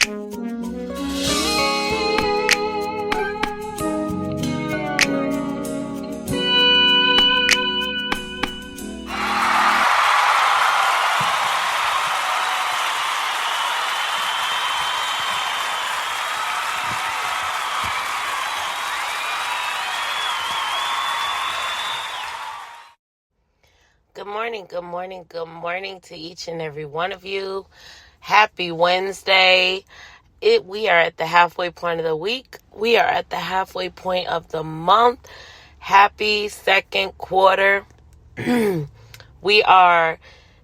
Good morning, good morning, good morning to each and every one of you. Happy Wednesday. We are at the halfway point of the week. We are at the halfway point of the month. Happy second quarter. We are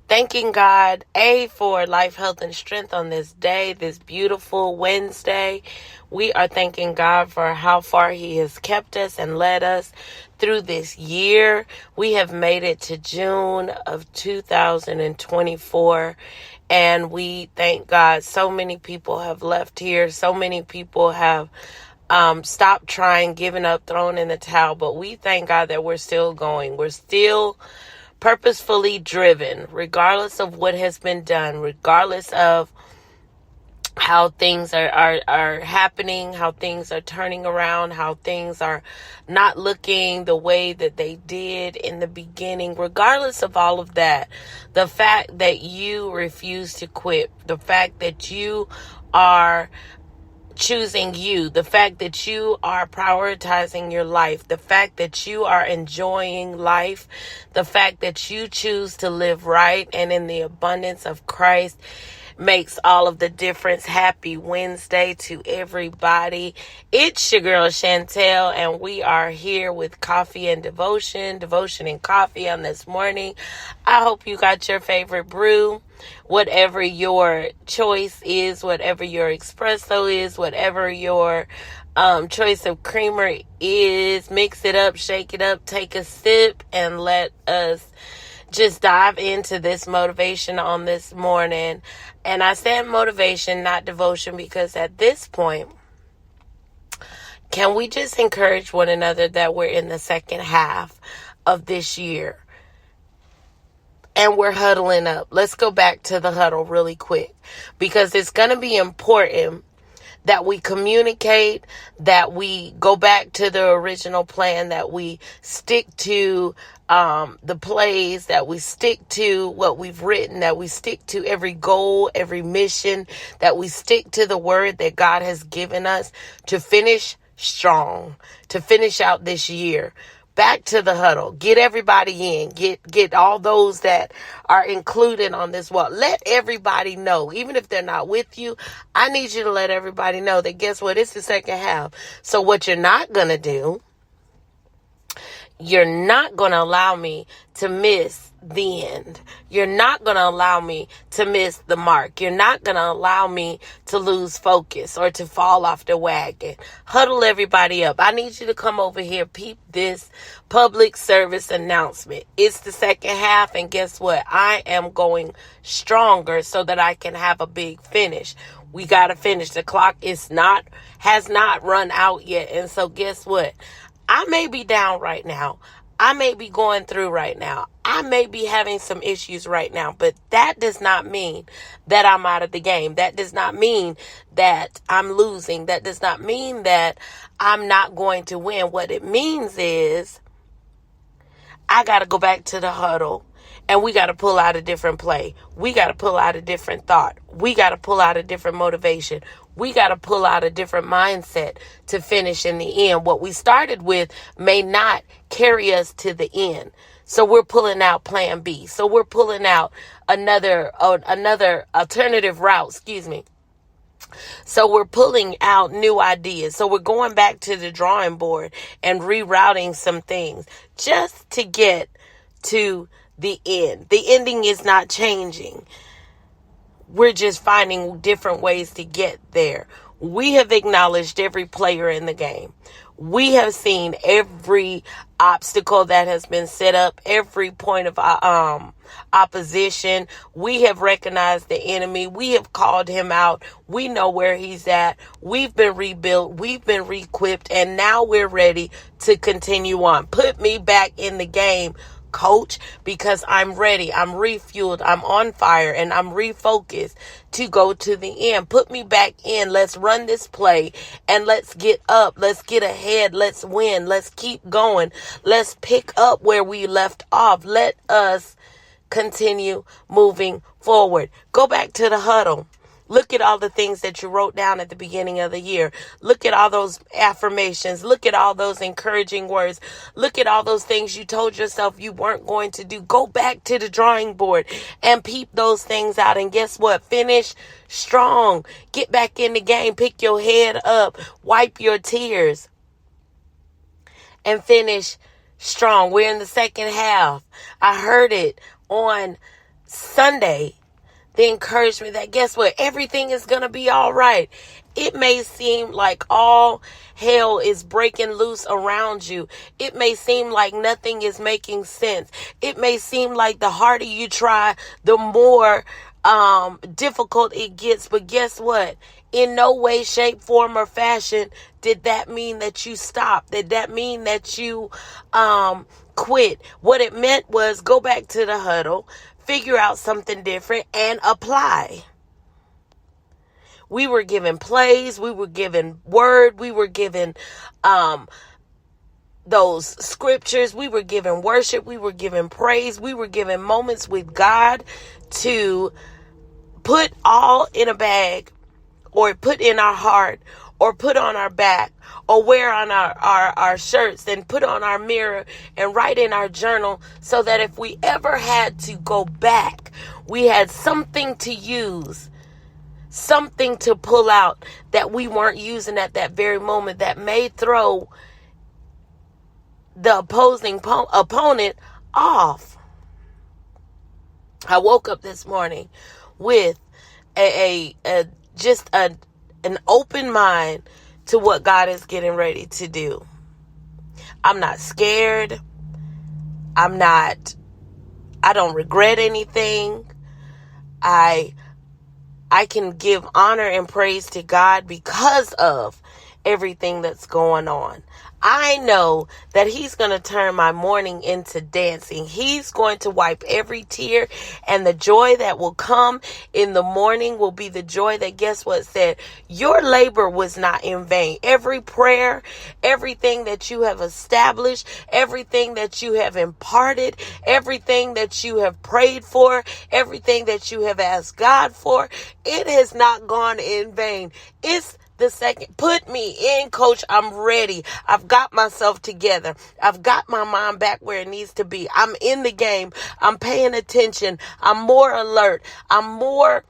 thanking God, for life, health, and strength on this day, this beautiful Wednesday. We are thanking God for how far He has kept us and led us through this year. We have made it to June of 2024, and we thank God. So many people have left here. So many people have stopped trying, given up, thrown in the towel, but we thank God that we're still going. We're still purposefully driven, regardless of what has been done, regardless of how things are happening, how things are turning around, how things are not looking the way that they did in the beginning. Regardless of all of that, the fact that you refuse to quit, the fact that you are choosing you, the fact that you are prioritizing your life, the fact that you are enjoying life, the fact that you choose to live right and in the abundance of Christ makes all of the difference. Happy Wednesday to everybody. It's your girl Chantel, and we are here with coffee and devotion and coffee on this morning. I hope you got your favorite brew, whatever your choice is, whatever your espresso is, whatever your choice of creamer is. Mix it up, shake it up, take a sip, and let us just dive into this motivation on this morning. And I said motivation, not devotion, because at this point, can we just encourage one another that we're in the second half of this year and we're huddling up? Let's go back to the huddle really quick, because it's going to be important that we communicate, that we go back to the original plan, that we stick to the plays, that we stick to what we've written, that we stick to every goal, every mission, that we stick to the word that God has given us to finish strong, to finish out this year. Back to the huddle. Get everybody in. Get all those that are included on this walk. Let everybody know, even if they're not with you. I need you to let everybody know that, guess what? It's the second half. So what you're not going to do, you're not going to allow me to miss the end. You're not going to allow me to miss the mark. You're not going to allow me to lose focus or to fall off the wagon. Huddle everybody up. I need you to come over here, peep this public service announcement. It's the second half, and guess what? I am going stronger so that I can have a big finish. We got to finish. The clock has not run out yet. And so guess what? I may be down right now. I may be going through right now. I may be having some issues right now, but that does not mean that I'm out of the game. That does not mean that I'm losing. That does not mean that I'm not going to win. What it means is I got to go back to the huddle, and we got to pull out a different play. We got to pull out a different thought. We got to pull out a different motivation. We got to pull out a different mindset to finish in the end. What we started with may not carry us to the end. So we're pulling out plan B. So we're pulling out another alternative route, So we're pulling out new ideas. So we're going back to the drawing board and rerouting some things just to get to the end. The ending is not changing. We're just finding different ways to get there. We have acknowledged every player in the game. We have seen every obstacle that has been set up, every point of opposition. We have recognized the enemy. We have called him out. We know where he's at. We've been rebuilt. We've been re-equipped. And now we're ready to continue on. Put me back in the game. coach, because I'm ready. I'm refueled. I'm on fire, and I'm refocused to go to the end. Put me back in. Let's run this play and let's get up. Let's get ahead. Let's win. Let's keep going. Let's pick up where we left off. Let us continue moving forward. Go back to the huddle. Look at all the things that you wrote down at the beginning of the year. Look at all those affirmations. Look at all those encouraging words. Look at all those things you told yourself you weren't going to do. Go back to the drawing board and peep those things out. And guess what? Finish strong. Get back in the game. Pick your head up. Wipe your tears. And finish strong. We're in the second half. I heard it on Sunday. The encouragement that, guess what? Everything is going to be all right. It may seem like all hell is breaking loose around you. It may seem like nothing is making sense. It may seem like the harder you try, the more difficult it gets. But guess what? In no way, shape, form, or fashion did that mean that you stopped. Did that mean that you quit? What it meant was go back to the huddle, figure out something different, and apply. We were given plays. We were given word. We were given those scriptures. We were given worship. We were given praise. We were given moments with God to put all in a bag, or put in our heart, or put on our back, or wear on our shirts, and put on our mirror and write in our journal, so that if we ever had to go back, we had something to use, something to pull out that we weren't using at that very moment, that may throw the opposing opponent off. I woke up this morning with an open mind to what God is getting ready to do. I'm not scared. I don't regret anything. I can give honor and praise to God because of everything that's going on. I know that He's going to turn my morning into dancing. He's going to wipe every tear, and the joy that will come in the morning will be the joy that, guess what, said, your labor was not in vain. Every prayer, everything that you have established, everything that you have imparted, everything that you have prayed for, everything that you have asked God for, it has not gone in vain. It's the second. Put me in, coach. I'm ready. I've got myself together. I've got my mind back where it needs to be. I'm in the game. I'm paying attention. I'm more alert. I'm more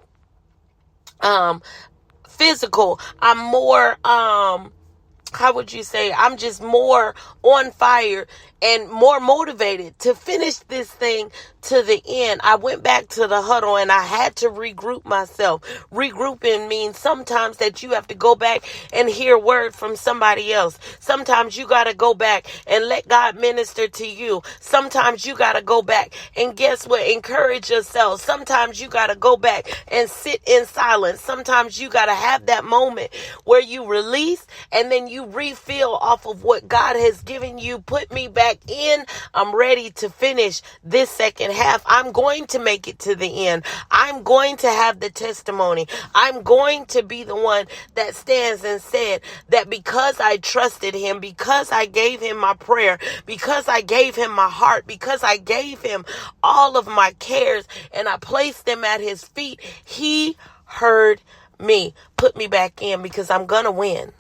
physical. I'm more how would you say? I'm just more on fire and more motivated to finish this thing to the end. I went back to the huddle and I had to regroup myself. Regrouping means sometimes that you have to go back and hear word from somebody else. Sometimes you got to go back and let God minister to you. Sometimes you got to go back and guess what? Encourage yourself. Sometimes you got to go back and sit in silence. Sometimes you got to have that moment where you release and then you refill off of what God has given you. Put me back in. I'm ready to finish this second half. I'm going to make it to the end. I'm going to have the testimony. I'm going to be the one that stands and said that because I trusted Him, because I gave Him my prayer, because I gave Him my heart, because I gave Him all of my cares and I placed them at His feet, He heard me. Put me back in because I'm going to win.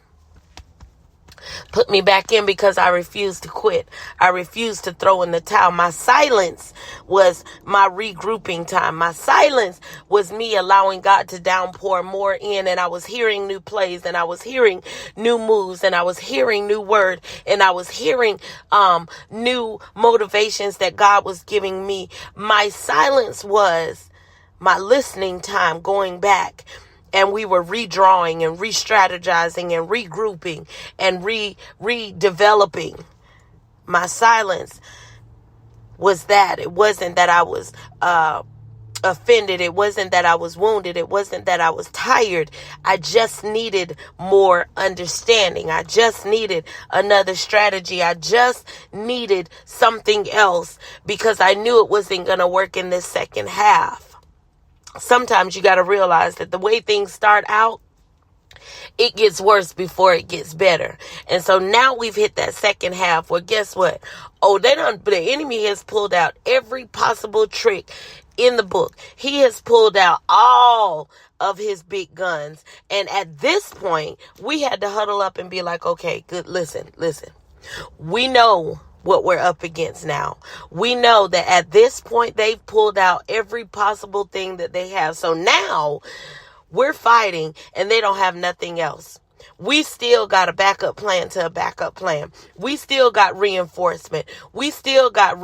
Put me back in because I refuse to quit. I refuse to throw in the towel. My silence was my regrouping time. My silence was me allowing God to downpour more in, and I was hearing new plays, and I was hearing new moves, and I was hearing new word, and I was hearing new motivations that God was giving me. My silence was my listening time, going back. And we were redrawing and re-strategizing and regrouping and redeveloping. My silence was that. It wasn't that I was offended. It wasn't that I was wounded. It wasn't that I was tired. I just needed more understanding. I just needed another strategy. I just needed something else because I knew it wasn't going to work in this second half. Sometimes you got to realize that the way things start out, it gets worse before it gets better. And so now we've hit that second half where guess what? Oh, the enemy has pulled out every possible trick in the book. He has pulled out all of his big guns. And at this point, we had to huddle up and be like, okay, good. Listen. We know what we're up against now. We know that at this point, they've pulled out every possible thing that they have. So now we're fighting and they don't have nothing else. We still got a backup plan to a backup plan. We still got reinforcement. We still got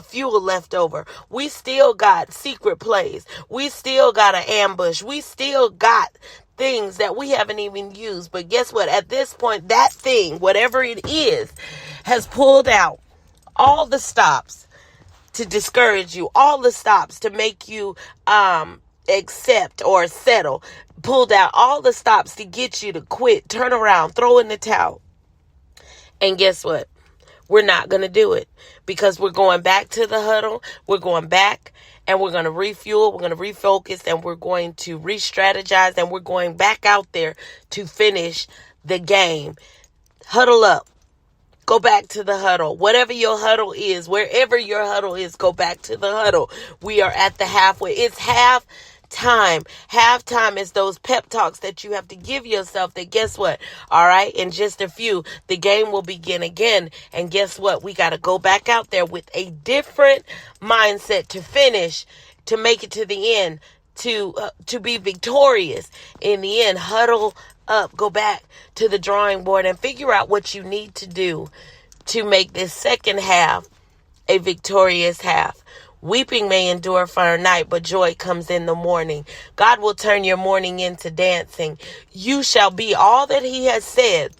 fuel left over. We still got secret plays. We still got an ambush. We still got things that we haven't even used. But guess what? At this point, that thing, whatever it is, has pulled out all the stops to discourage you, all the stops to make you accept or settle, pulled out all the stops to get you to quit, turn around, throw in the towel. And guess what? We're not going to do it because we're going back to the huddle. We're going back and we're going to refuel. We're going to refocus and we're going to re-strategize and we're going back out there to finish the game. Huddle up. Go back to the huddle. Whatever your huddle is, wherever your huddle is, go back to the huddle. We are at the halfway. It's half time. Halftime is those pep talks that you have to give yourself that guess what? All right. In just a few, the game will begin again. And guess what? We got to go back out there with a different mindset to finish, to make it to the end, to be victorious in the end. Huddle up, go back to the drawing board and figure out what you need to do to make this second half a victorious half. Weeping may endure for a night, but joy comes in the morning. God will turn your morning into dancing. You shall be all that he has said.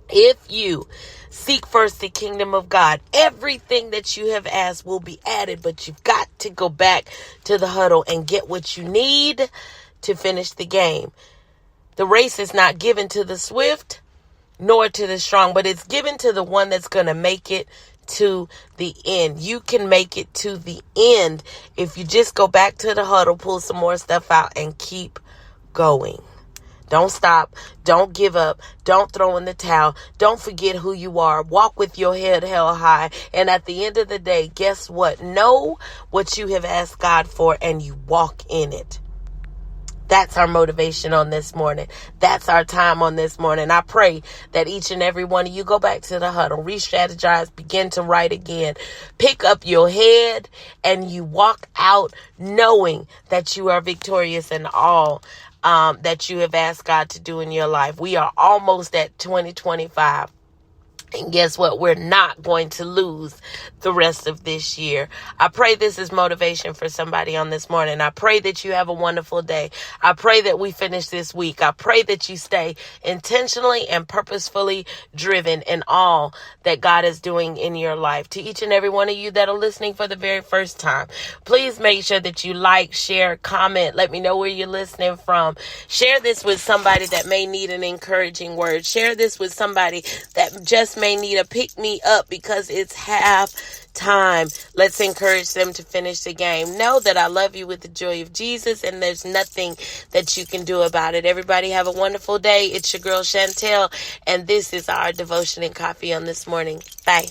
If you seek first the kingdom of God, everything that you have asked will be added, but you've got to go back to the huddle and get what you need to finish the game. The race is not given to the swift nor to the strong, but it's given to the one that's going to make it to the end. You can make it to the end if you just go back to the huddle, pull some more stuff out, and keep going. Don't stop. Don't give up. Don't throw in the towel. Don't forget who you are. Walk with your head held high. And at the end of the day, guess what? Know what you have asked God for, and you walk in it. That's our motivation on this morning. That's our time on this morning. I pray that each and every one of you go back to the huddle, re-strategize, begin to write again, pick up your head, and you walk out knowing that you are victorious in all that you have asked God to do in your life. We are almost at 2025. And guess what? We're not going to lose the rest of this year. I pray this is motivation for somebody on this morning. I pray that you have a wonderful day. I pray that we finish this week. I pray that you stay intentionally and purposefully driven in all that God is doing in your life. To each and every one of you that are listening for the very first time, please make sure that you like, share, comment. Let me know where you're listening from. Share this with somebody that may need an encouraging word. Share this with somebody that just may need a pick me up because it's half time. Let's encourage them to finish the game. Know that I love you with the joy of Jesus, and there's nothing that you can do about it. Everybody have a wonderful day. It's your girl Chantel, and this is our devotion and coffee on this morning. Bye.